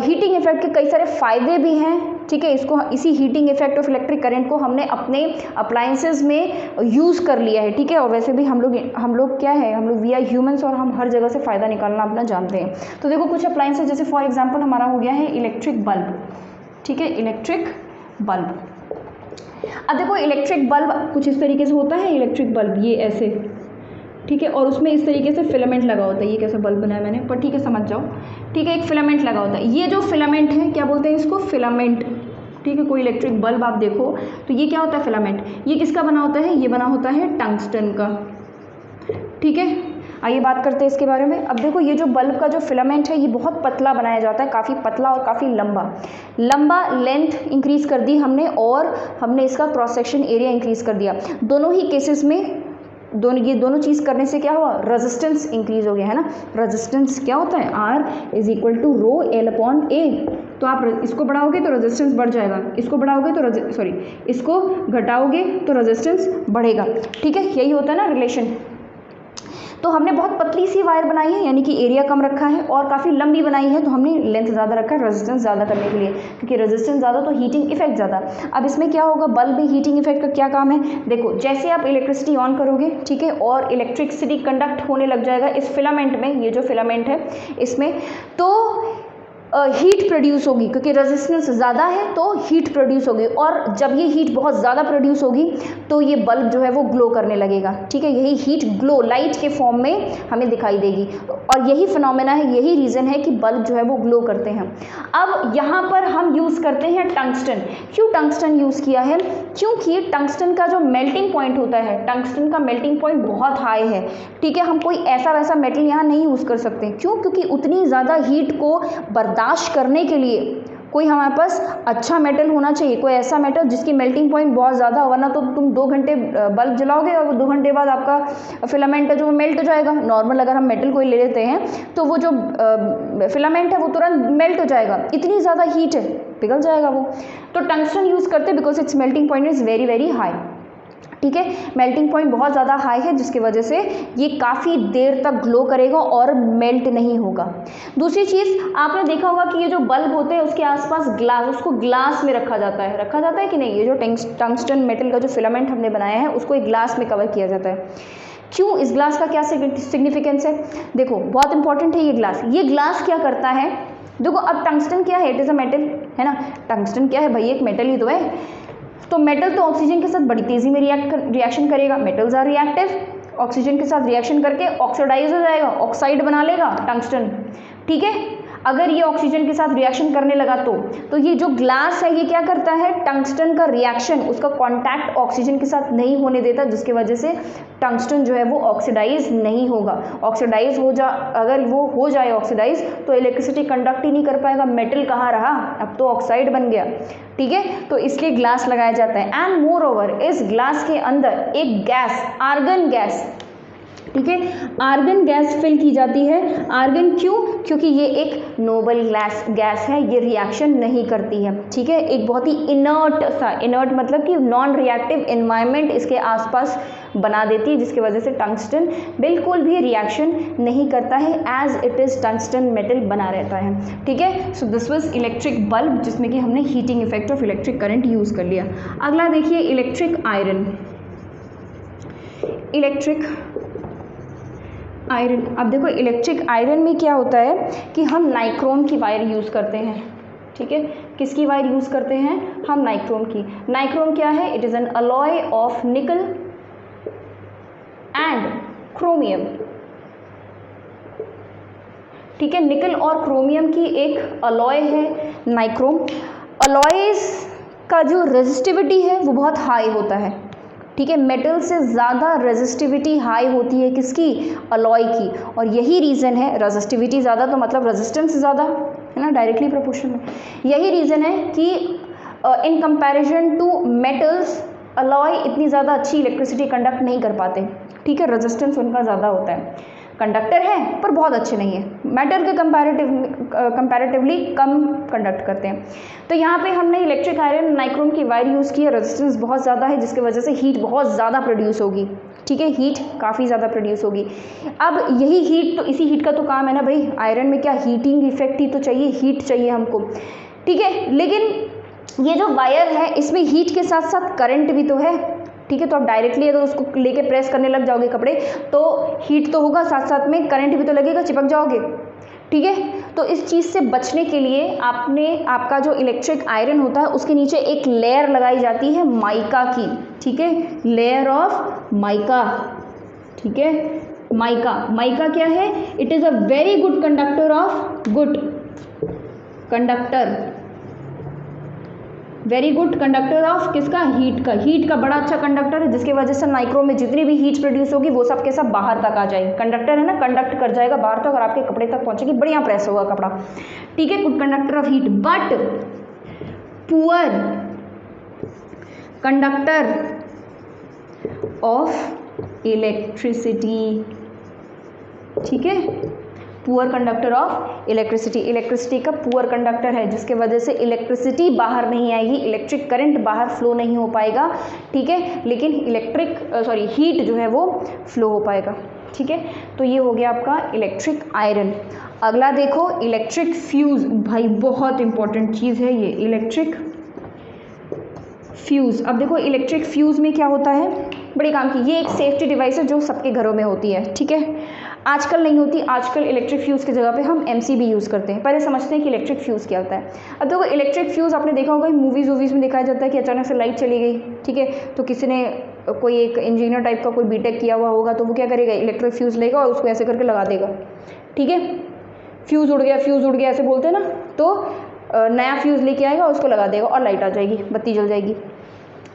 heating effect के कई सारे फ़ायदे भी हैं, ठीक है। इसको, इसी heating effect of electric current को हमने अपने अप्लाइंसेस में यूज़ कर लिया है, ठीक है। और वैसे भी हम लोग क्या है, हम लोग वी आर ह्यूमंस और हम हर जगह से फ़ायदा निकालना अपना जानते हैं। तो देखो कुछ अप्लाइंसेस, जैसे फॉर एग्जांपल हमारा हो गया है इलेक्ट्रिक बल्ब, ठीक है, इलेक्ट्रिक बल्ब। अब देखो इलेक्ट्रिक बल्ब कुछ इस तरीके से होता है, इलेक्ट्रिक बल्ब ये ऐसे, ठीक है, और उसमें इस तरीके से फिलामेंट लगा होता है। ये कैसा बल्ब बनाया मैंने, पर ठीक है समझ जाओ, ठीक है। एक फिलामेंट लगा होता है, ये जो फिलामेंट है क्या बोलते हैं इसको, फिलामेंट, ठीक है। कोई इलेक्ट्रिक बल्ब आप देखो तो ये क्या होता है, फिलामेंट। ये किसका बना होता है, ये बना होता है टंगस्टन का, ठीक है। आइए बात करते हैं इसके बारे में। अब देखो ये जो बल्ब का जो फिलामेंट है ये बहुत पतला बनाया जाता है, काफ़ी पतला और काफ़ी लंबा लेंथ इंक्रीज कर दी हमने, और हमने इसका क्रॉस सेक्शन एरिया इंक्रीज कर दिया। दोनों ही केसेस में ये दोनों चीज़ करने से क्या हुआ, रेजिस्टेंस इंक्रीज हो गया है ना। रेजिस्टेंस क्या होता है, R is equal to rho L upon A। तो आप इसको बढ़ाओगे तो रेजिस्टेंस बढ़ जाएगा, इसको बढ़ाओगे तो इसको घटाओगे तो रेजिस्टेंस बढ़ेगा, ठीक है। यही होता है ना रिलेशन। तो हमने बहुत पतली सी वायर बनाई है, यानी कि एरिया कम रखा है, और काफ़ी लंबी बनाई है तो हमने लेंथ ज़्यादा रखा है रेजिस्टेंस ज़्यादा करने के लिए, क्योंकि रेजिस्टेंस ज़्यादा तो हीटिंग इफेक्ट ज़्यादा। अब इसमें क्या होगा, बल्ब में हीटिंग इफेक्ट का क्या काम है, देखो जैसे आप इलेक्ट्रिसिटी ऑन करोगे, ठीक है, और इलेक्ट्रिसिटी कंडक्ट होने लग जाएगा इस फिलामेंट में, ये जो फिलामेंट है इसमें, तो हीट प्रोड्यूस होगी, क्योंकि रेजिस्टेंस ज़्यादा है तो हीट प्रोड्यूस होगी, और जब ये हीट बहुत ज़्यादा प्रोड्यूस होगी तो ये बल्ब जो है वो ग्लो करने लगेगा, ठीक है। यही हीट ग्लो लाइट के फॉर्म में हमें दिखाई देगी, और यही फिनोमेना है, यही रीज़न है कि बल्ब जो है वो ग्लो करते हैं। अब यहाँ पर हम यूज़ करते हैं टंगस्टन। क्यों टंगस्टन यूज़ किया है, क्योंकि टंगस्टन का जो मेल्टिंग पॉइंट होता है, टंगस्टन का मेल्टिंग पॉइंट बहुत हाई है, ठीक है। हम कोई ऐसा वैसा मेटल यहाँ नहीं यूज़ कर सकते, क्यों, क्योंकि उतनी ज़्यादा हीट को बर्दाश्त करने के लिए कोई हमारे पास अच्छा मेटल होना चाहिए, कोई ऐसा मेटल जिसकी मेल्टिंग पॉइंट बहुत ज़्यादा, वरना तो तुम 2 घंटे बल्ब जलाओगे और 2 घंटे बाद आपका फिलामेंट है जो मेल्ट हो जाएगा। नॉर्मल अगर हम मेटल कोई ले लेते हैं तो वो जो फिलामेंट है वो तुरंत मेल्ट हो जाएगा, इतनी ज़्यादा हीट है, पिघल जाएगा वो। तो टंगस्टन यूज़ करते because it's melting point is very very high, ठीक है। मेल्टिंग पॉइंट बहुत ज़्यादा हाई है जिसकी वजह से ये काफ़ी देर तक ग्लो करेगा और मेल्ट नहीं होगा। दूसरी चीज़ आपने देखा होगा कि ये जो बल्ब होते हैं उसके आसपास ग्लास, उसको ग्लास में रखा जाता है कि नहीं। ये जो टंगस्टन मेटल का जो फिलामेंट हमने बनाया है उसको एक ग्लास में कवर किया जाता है। क्यों, इस ग्लास का क्या सिग्निफिकेंस है, देखो बहुत इंपॉर्टेंट है ये ग्लास क्या करता है। देखो अब टंगस्टन क्या है, इट इज़ अ मेटल, है ना। टंगस्टन क्या है भाई, एक मेटल ही तो है। तो मेटल तो ऑक्सीजन के साथ बड़ी तेज़ी में रिएक्शन करेगा, मेटल्स आर रिएक्टिव, ऑक्सीजन के साथ रिएक्शन करके ऑक्सीडाइज हो जाएगा, ऑक्साइड बना लेगा टंगस्टन, ठीक है। अगर ये ऑक्सीजन के साथ रिएक्शन करने लगा तो ये जो ग्लास है ये क्या करता है, टंगस्टन का रिएक्शन, उसका कांटेक्ट ऑक्सीजन के साथ नहीं होने देता, जिसकी वजह से टंगस्टन जो है वो ऑक्सीडाइज नहीं होगा। ऑक्सीडाइज अगर वो हो जाए ऑक्सीडाइज तो इलेक्ट्रिसिटी कंडक्ट ही नहीं कर पाएगा, मेटल कहाँ रहा, अब तो ऑक्साइड बन गया, ठीक है। तो इसलिए ग्लास लगाया जाता है। एंड मोर ओवर इस ग्लास के अंदर एक गैस, आर्गन गैस, ठीक है। आर्गन गैस फिल की जाती है। आर्गन क्यों? क्योंकि ये एक नोबल गैस है, ये रिएक्शन नहीं करती है। ठीक है, एक बहुत ही इनर्ट सा, इनर्ट मतलब कि नॉन रिएक्टिव एनवायरनमेंट इसके आसपास बना देती है, जिसकी वजह से टंगस्टन बिल्कुल भी रिएक्शन नहीं करता है, as it is tungsten metal बना रहता है। ठीक है, so this was electric bulb, जिसमें कि हमने heating effect of electric current use कर लिया। अगला देखिए इलेक्ट्रिक आयरन। इलेक्ट्रिक आयरन, अब देखो इलेक्ट्रिक आयरन में क्या होता है कि हम नाइक्रोम की वायर यूज़ करते हैं। ठीक है, किसकी वायर यूज़ करते हैं हम? नाइक्रोम की। नाइक्रोम क्या है? It is an alloy of निकल एंड क्रोमियम। ठीक है, निकल और क्रोमियम की एक अलॉय है नाइक्रोम। अलॉयज का जो रेजिस्टिविटी है वो बहुत हाई होता है। ठीक है, मेटल से ज़्यादा रेजिस्टिविटी हाई होती है किसकी? अलॉय की। और यही रीज़न है, रेजिस्टिविटी ज़्यादा तो मतलब रेजिस्टेंस ज़्यादा है ना, डायरेक्टली प्रोपोर्शनल। यही रीज़न है कि in comparison to metals alloy इतनी ज़्यादा अच्छी इलेक्ट्रिसिटी कंडक्ट नहीं कर पाते। ठीक है, रेजिस्टेंस उनका ज़्यादा होता है। कंडक्टर है पर बहुत अच्छे नहीं है, मैटर के कंपैरेटिवली कम कंडक्ट करते हैं। तो यहाँ पे हमने इलेक्ट्रिक आयरन नाइक्रोम की वायर यूज़ की है। रेजिस्टेंस बहुत ज़्यादा है, जिसकी वजह से हीट बहुत ज़्यादा प्रोड्यूस होगी। ठीक है, हीट काफ़ी ज़्यादा प्रोड्यूस होगी। अब यही हीट, तो इसी हीट का तो काम है ना भाई, आयरन में क्या हीटिंग इफेक्ट ही तो चाहिए, हीट चाहिए हमको। ठीक है, लेकिन ये जो वायर है इसमें हीट के साथ साथ करंट भी तो है। ठीक है, तो आप डायरेक्टली अगर उसको लेके प्रेस करने लग जाओगे कपड़े तो हीट तो होगा, साथ साथ में करंट भी तो लगेगा, चिपक जाओगे। ठीक है, तो इस चीज़ से बचने के लिए आपका जो इलेक्ट्रिक आयरन होता है उसके नीचे एक लेयर लगाई जाती है माइका की। ठीक है, लेयर ऑफ माइका। ठीक है, माइका क्या है? It is a very good conductor of very good conductor of किसका? हीट का बड़ा अच्छा कंडक्टर है, जिसकी वजह से नाइक्रोम में जितनी भी हीट प्रोड्यूस होगी वो सब के सब बाहर तक आ जाएगी। कंडक्टर है ना, कंडक्ट कर जाएगा बाहर तक और आपके कपड़े तक पहुंचेगी, बढ़िया प्रेस होगा कपड़ा। ठीक है, good conductor of heat, but poor conductor of electricity. ठीक है, पुअर कंडक्टर ऑफ इलेक्ट्रिसिटी का पुअर कंडक्टर है, जिसके वजह से इलेक्ट्रिसिटी बाहर नहीं आएगी, इलेक्ट्रिक करंट बाहर फ्लो नहीं हो पाएगा। ठीक है, लेकिन हीट जो है वो फ्लो हो पाएगा। ठीक है, तो ये हो गया आपका इलेक्ट्रिक आयरन। अगला देखो इलेक्ट्रिक फ्यूज, भाई बहुत इंपॉर्टेंट चीज़ है ये इलेक्ट्रिक फ्यूज़। अब देखो इलेक्ट्रिक फ्यूज़ में क्या होता है, बड़े काम की, ये एक सेफ्टी डिवाइस है जो सबके घरों में होती है। ठीक है, आजकल नहीं होती, आजकल इलेक्ट्रिक फ्यूज़ की जगह पे हम एमसीबी यूज़ करते हैं। पहले समझते हैं कि इलेक्ट्रिक फ्यूज़ क्या होता है। अब देखो इलेक्ट्रिक फ्यूज़ आपने देखा होगा मूवीज़ में दिखाया जाता है कि अचानक से लाइट चली गई। ठीक है, तो किसी ने कोई एक इंजीनियर टाइप का कोई बीटेक किया हुआ होगा तो वो क्या करेगा, इलेक्ट्रिक फ्यूज़ लेगा और उसको ऐसे करके लगा देगा। ठीक है, फ्यूज़ उड़ गया ऐसे बोलते हैं ना, तो नया फ्यूज़ लेके आएगा उसको लगा देगा और लाइट आ जाएगी, बत्ती जल जाएगी।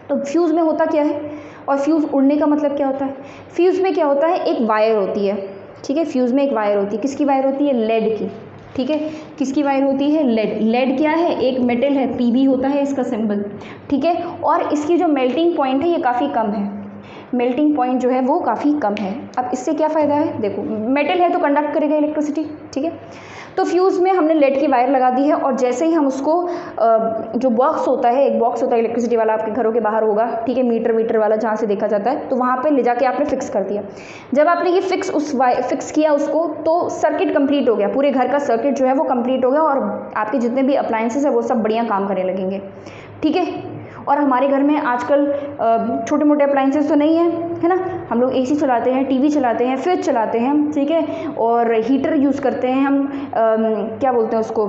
तो फ्यूज़ में होता क्या है, और फ्यूज़ उड़ने का मतलब क्या होता है? फ्यूज़ में क्या होता है, एक वायर होती है। ठीक है, फ्यूज़ में एक वायर होती है, किसकी वायर होती है? लेड की। ठीक है, किसकी वायर होती है? लेड क्या है? एक मेटल है, पीबी होता है इसका सिंबल। ठीक है, और इसकी जो मेल्टिंग पॉइंट है ये काफ़ी कम है, मेल्टिंग पॉइंट जो है वो काफ़ी कम है। अब इससे क्या फ़ायदा है, देखो मेटल है तो कंडक्ट करेगा इलेक्ट्रिसिटी। ठीक है, तो फ्यूज़ में हमने लेड की वायर लगा दी है और जैसे ही हम उसको जो बॉक्स होता है, एक बॉक्स होता है इलेक्ट्रिसिटी वाला आपके घरों के बाहर होगा। ठीक है, मीटर वाला जहाँ से देखा जाता है, तो वहाँ पे ले जाके आपने फिक्स कर दिया। जब आपने ये फिक्स किया उसको, तो सर्किट कंप्लीट हो गया, पूरे घर का सर्किट जो है वो कंप्लीट हो गया और आपके जितने भी अप्लायंसेस है वो सब बढ़िया काम करने लगेंगे। ठीक है, और हमारे घर में आजकल छोटे मोटे अप्लायंसेस तो नहीं है ना, हम लोग एसी चलाते हैं, टीवी चलाते हैं, फ्रिज चलाते हैं। ठीक है, और हीटर यूज़ करते हैं हम, क्या बोलते हैं उसको,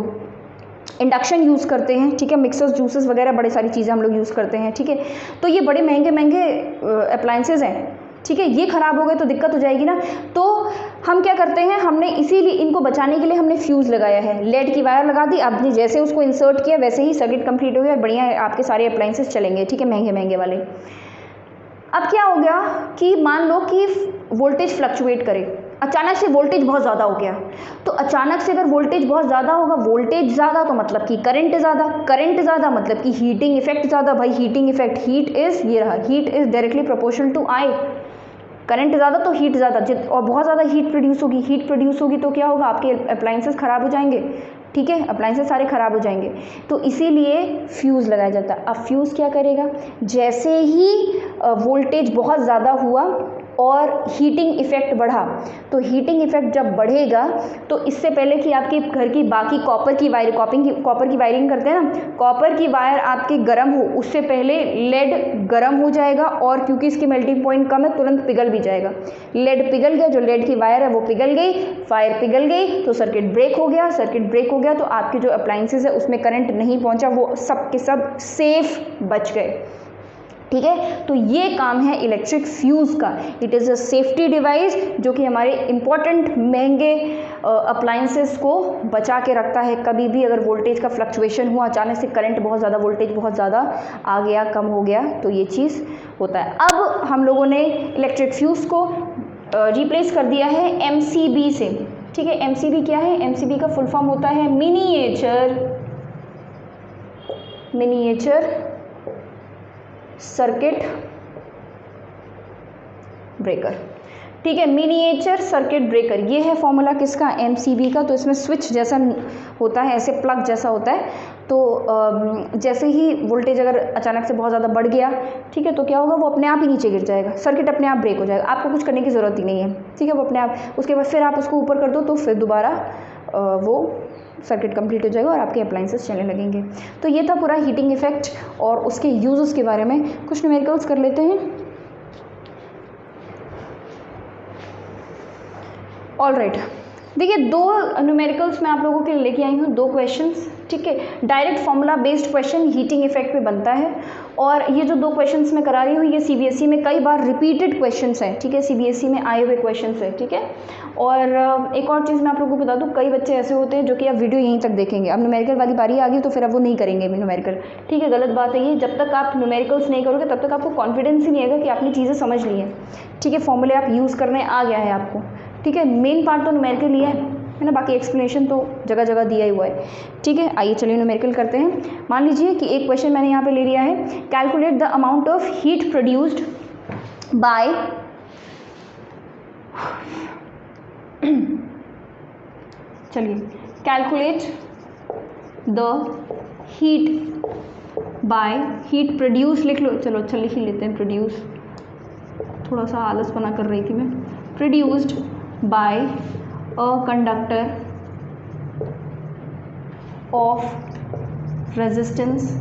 इंडक्शन यूज़ करते हैं। ठीक है, मिक्सर्स, जूसेस वगैरह बड़ी सारी चीज़ें हम लोग यूज़ करते हैं। ठीक है, तो ये बड़े महंगे अप्लायंसेस हैं। ठीक है, ये ख़राब हो गए तो दिक्कत हो जाएगी ना, तो हम क्या करते हैं, हमने इसीलिए इनको बचाने के लिए हमने फ्यूज़ लगाया है, लेड की वायर लगा दी। आपने जैसे उसको इंसर्ट किया वैसे ही सर्किट कंप्लीट हो गया, बढ़िया आपके सारे अप्लायंसेस चलेंगे। ठीक है, महंगे वाले। अब क्या हो गया कि मान लो कि वोल्टेज फ्लक्चुएट करे, अचानक से वोल्टेज बहुत ज़्यादा हो गया। तो अचानक से अगर वोल्टेज बहुत ज़्यादा होगा, वोल्टेज ज़्यादा तो मतलब कि करंट ज़्यादा मतलब कि हीटिंग इफेक्ट ज़्यादा। भाई हीटिंग इफेक्ट, हीट इज़ ये रहा, heat is directly proportional to I. Current ज़्यादा तो हीट ज़्यादा, और बहुत ज़्यादा हीट प्रोड्यूस होगी तो क्या होगा, आपके अप्लाइंसेस ख़राब हो जाएंगे, ठीक है, अप्लाइंसेस सारे ख़राब हो जाएंगे। तो इसीलिए फ्यूज़ लगाया जाता है। अब फ्यूज़ क्या करेगा, जैसे ही वोल्टेज बहुत ज़्यादा हुआ और हीटिंग इफ़ेक्ट बढ़ा, तो हीटिंग इफ़ेक्ट जब बढ़ेगा तो इससे पहले कि आपके घर की बाकी कॉपर की वायरिंग करते हैं ना, कॉपर की वायर आपकी गर्म हो उससे पहले लेड गर्म हो जाएगा, और क्योंकि इसकी मेल्टिंग पॉइंट कम है तुरंत पिघल भी जाएगा। लेड पिघल गया, जो लेड की वायर है वो पिघल गई, वायर पिघल गई तो सर्किट ब्रेक हो गया, तो आपके जो अप्लाइंसेस है उसमें करंट नहीं पहुंचा, वो सब के सब सेफ बच गए, ठीक है। तो ये काम है इलेक्ट्रिक फ्यूज़ का। It is a safety device जो कि हमारे इम्पॉर्टेंट महंगे अप्लाइंसेस को बचा के रखता है। कभी भी अगर वोल्टेज का फ्लक्चुएशन हुआ, अचानक से करंट बहुत ज़्यादा, वोल्टेज बहुत ज़्यादा आ गया, कम हो गया, तो ये चीज़ होता है। अब हम लोगों ने इलेक्ट्रिक फ्यूज़ को रिप्लेस कर दिया है MCB से, ठीक है। MCB क्या है, MCB का फुल फॉर्म होता है मिनिएचर सर्किट ब्रेकर, ठीक है। मिनिएचर सर्किट ब्रेकर, ये है फॉर्मूला किसका, MCB का। तो इसमें स्विच जैसा होता है, ऐसे प्लग जैसा होता है। तो जैसे ही वोल्टेज अगर अचानक से बहुत ज़्यादा बढ़ गया, ठीक है, तो क्या होगा, वो अपने आप ही नीचे गिर जाएगा, सर्किट अपने आप ब्रेक हो जाएगा, आपको कुछ करने की ज़रूरत ही नहीं है, ठीक है, वो अपने आप। उसके बाद फिर आप उसको ऊपर कर दो तो फिर दोबारा वो सर्किट कंप्लीट हो जाएगा और आपके अप्लाइंसेस चलने लगेंगे। तो ये था पूरा हीटिंग इफेक्ट और उसके यूजेस के बारे में। कुछ न्यूमेरिकल्स कर लेते हैं। ऑल राइट, देखिए 2 न्यूमेरिकल्स मैं आप लोगों के लिए लेके आई हूँ, 2 क्वेश्चंस, ठीक है। Direct formula based question heating effect पे बनता है, और ये जो 2 क्वेश्चंस मैं करा रही हूँ ये CBSE में कई बार रिपीटेड क्वेश्चंस हैं, ठीक है, CBSE में आए हुए क्वेश्चंस हैं, ठीक है। और एक और चीज़ मैं आप लोगों को बता दूँ, कई बच्चे ऐसे होते हैं जो कि अब वीडियो यहीं तक देखेंगे, अब न्यूमेरिकल वाली बारी आ गई तो फिर अब वो नहीं करेंगे न्यूमेरिकल, ठीक है। गलत बात है ये, जब तक आप न्यूमेरिकल्स नहीं करोगे तब तक आपको कॉन्फिडेंस ही नहीं आएगा कि आपने चीज़ें समझ ली हैं, ठीक है, फॉर्मूले आप यूज़ करने आ गया है आपको, ठीक है। मेन पार्ट तो न्यूमेरिकल लिया है ना, बाकी एक्सप्लेनेशन तो जगह जगह दिया ही हुआ है, ठीक है। आइए चलिए न्यूमेरिकल करते हैं। मान लीजिए कि एक क्वेश्चन मैंने यहाँ पे ले लिया है, calculate the amount of heat produced by चलिए कैलकुलेट द हीट प्रोड्यूस लिख लो, चलो अच्छा लिख ही लेते हैं, प्रोड्यूस, थोड़ा सा आलस बना कर रही थी मैं, produced by a conductor of resistance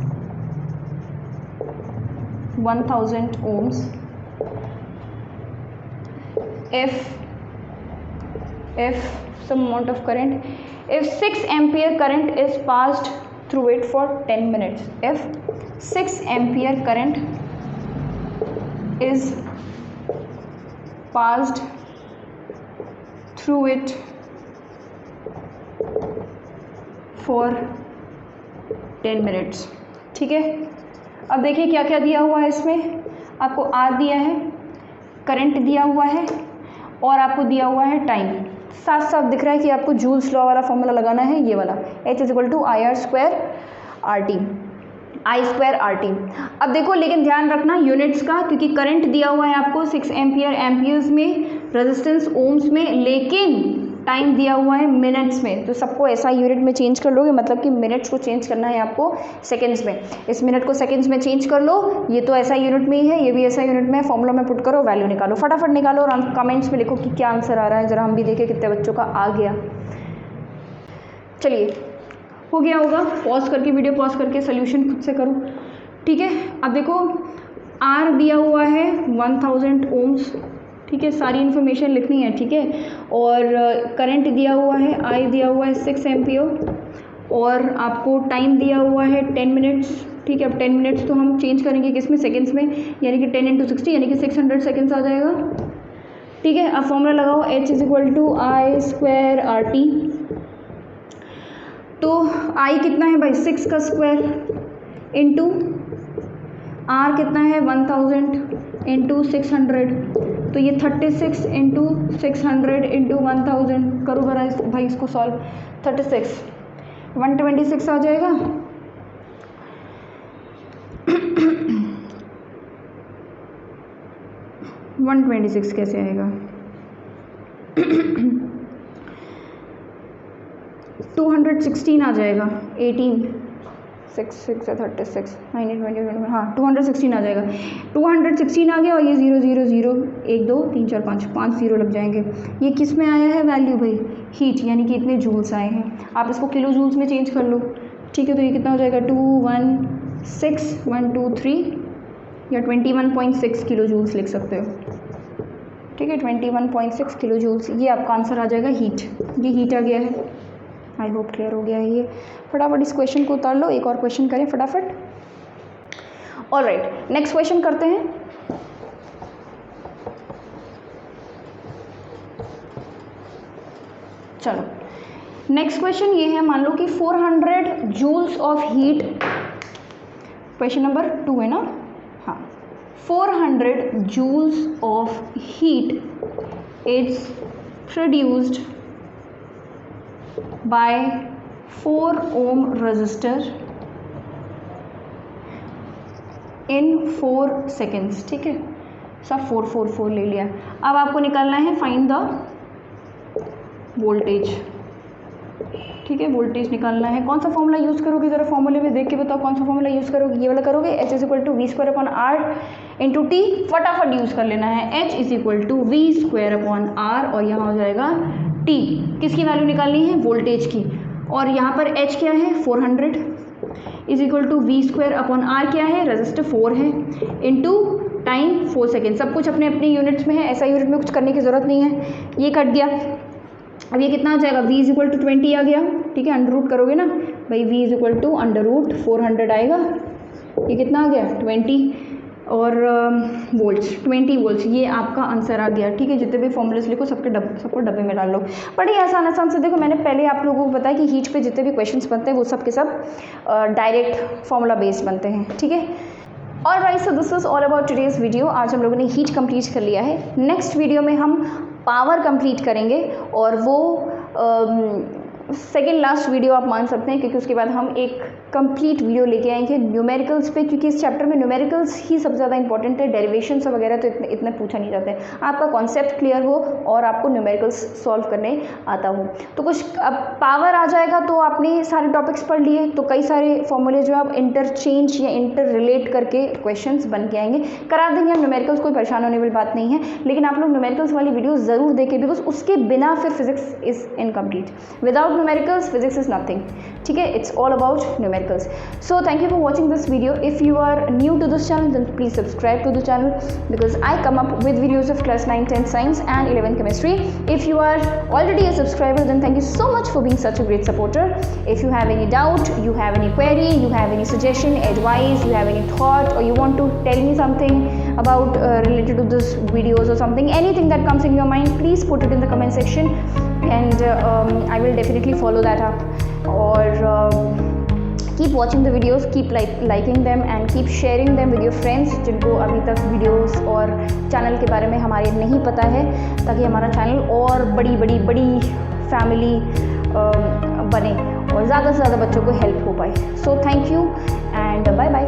1000 ohms if some amount of current, if 6 ampere current is passed through it for 10 minutes, if 6 ampere current is passed through it for 10 minutes, ठीक है। अब देखिए क्या क्या दिया हुआ है इसमें, आपको R दिया है, करंट दिया हुआ है और आपको दिया हुआ है टाइम। साथ साथ दिख रहा है कि आपको जूल्स लॉ वाला फॉर्मूला लगाना है, ये वाला H = I² RT। अब देखो लेकिन ध्यान रखना यूनिट्स का, क्योंकि करंट दिया हुआ है आपको 6 एम्पियर्स में, रेजिस्टेंस ओम्स में, लेकिन टाइम दिया हुआ है मिनट्स में। तो सबको ऐसा यूनिट में चेंज कर लोगे, मतलब कि मिनट्स को चेंज करना है आपको सेकंड्स में, इस मिनट को सेकंड्स में चेंज कर लो, ये तो ऐसा यूनिट में ही है, ये भी ऐसा यूनिट में है, फॉर्मूला में पुट करो, वैल्यू निकालो, फटाफट निकालो और कमेंट्स में लिखो कि क्या आंसर आ रहा है, ज़रा हम भी देखें कितने बच्चों का आ गया। चलिए हो गया होगा, पॉज करके वीडियो पॉज करके सोल्यूशन खुद से करो, ठीक है। अब देखो R दिया हुआ है 1000 ohms, ठीक है, सारी इन्फॉर्मेशन लिखनी है, ठीक है। और करंट दिया हुआ है, I दिया हुआ है 6 एम्पियर, और आपको टाइम दिया हुआ है 10 मिनट्स, ठीक है। अब 10 मिनट्स तो हम चेंज करेंगे किस में, सेकेंड्स में, यानी कि 10 × 60 यानी कि 600 सेकेंड्स आ जाएगा, ठीक है। अब फॉर्मूला लगाओ H = I² RT। तो I कितना है भाई, 6 का स्क्वायर इंटू R कितना है 1000 इंटू 600, तो ये 36 इंटू 600 इंटू 1000, करो भाई इसको सॉल्व, 36 126 आ जाएगा। 126 कैसे आएगा? 216 आ जाएगा। 18 6 6 है 36 9 20 हाँ 216 आ जाएगा। 216 आ गया और ये 0 0 0 1 2 3 4 5 0 लग जाएंगे। ये किस में आया है वैल्यू भाई? हीट, यानी कि इतने जूल्स आए हैं। आप इसको किलो जूल्स में चेंज कर लो, ठीक है। तो ये कितना हो जाएगा? 216 या 21.6 किलो जूल्स लिख सकते हो, ठीक है। 21.6 किलो जूल्स, ये आपका आंसर आ जाएगा हीट। ये हीट आ गया है। आई होप क्लियर हो गया है ये। फटाफट इस क्वेश्चन को उतार लो, एक और क्वेश्चन करें फटाफट। ऑलराइट, नेक्स्ट क्वेश्चन करते हैं। चलो नेक्स्ट क्वेश्चन ये है, मान लो कि 400 joules of heat, question number 2 है ना, हाँ। 400 joules of heat is produced by 4 ohm resistor in 4 seconds, ठीक है। सब 4 ले लिया। अब आपको निकालना है फाइंड द वोल्टेज, ठीक है। वोल्टेज निकालना है। कौन सा फॉर्मूला यूज़ करोगे? ज़रा फॉर्मूले में देख के बताओ कौन सा फॉर्मूला यूज़ करोगे। ये वाला करोगे, H = v² r into T. फटाफट यूज़ कर लेना है, H = v² r और यहाँ हो जाएगा टी। किसकी वैल्यू निकालनी है? वोल्टेज की। और यहाँ पर H क्या है? 400 = v² r क्या है? रेजिस्टर 4 है, इंटू टाइम 4 सेकेंड। सब कुछ अपने अपने यूनिट्स में है, ऐसा यूनिट में कुछ करने की ज़रूरत नहीं है। ये कट गया। अब ये कितना आ जाएगा? v = 20 आ गया, ठीक है। अंडर रूट करोगे ना भाई, v = √400 आएगा। ये कितना आ गया? 20 और वोल्ट्स, 20 वोल्ट्स। ये आपका आंसर आ गया, ठीक है। जितने भी फॉर्मूलेस लिखो सबको डब्बे में डाल लो। बड़ी आसान से देखो, मैंने पहले आप लोगों को बताया कि हीट पे जितने भी क्वेश्चंस बनते हैं वो सब के सब डायरेक्ट फॉर्मूला बेस्ड बनते हैं, ठीक है। और right, so this was all about today's video. आज हम लोगों ने हीट कंप्लीट कर लिया है। नेक्स्ट वीडियो में हम पावर कंप्लीट करेंगे और वो सेकेंड लास्ट वीडियो आप मान सकते हैं, क्योंकि उसके बाद हम एक कंप्लीट वीडियो लेके आएंगे न्यूमेरिकल्स पे, क्योंकि इस चैप्टर में न्यूमेरिकल्स ही सबसे ज़्यादा इंपॉर्टेंट है। डेरिवेशंस वगैरह तो इतने पूछा नहीं जाते हैं। आपका कॉन्सेप्ट क्लियर हो और आपको न्यूमेरिकल्स सॉल्व करने आता हो तो कुछ। अब पावर आ जाएगा तो आपने सारे टॉपिक्स पढ़ लिए, तो कई सारे फॉर्मूले जो आप इंटरचेंज या इंटर रिलेट करके क्वेश्चंस बन के आएंगे। करा देंगे हम न्यूमेरिकल्स, कोई परेशान होने वाली बात नहीं है। लेकिन आप लोग न्यूमेरिकल्स वाली वीडियो ज़रूर देखें, बिकॉज उसके बिना फिर physics is incomplete. Without numericals physics is nothing, ठीक है। It's all about numericals. So thank you for watching this video. If you are new to this channel, then please subscribe to the channel, because I come up with videos of class 9, 10 science and 11 chemistry. If you are already a subscriber, then thank you so much for being such a great supporter. If you have any doubt, you have any query, you have any suggestion, advice, you have any thought, or you want to tell me something about related to this videos or something, anything that comes in your mind, please put it in the comment section, and I will definitely follow that up. Or keep watching the videos, keep liking them and keep sharing them with your friends जिनको अभी तक videos और channel के बारे में हमारे नहीं पता है, ताकि हमारा चैनल और बड़ी फैमिली बने और ज़्यादा से ज़्यादा बच्चों को हेल्प हो पाए। So thank you and bye bye.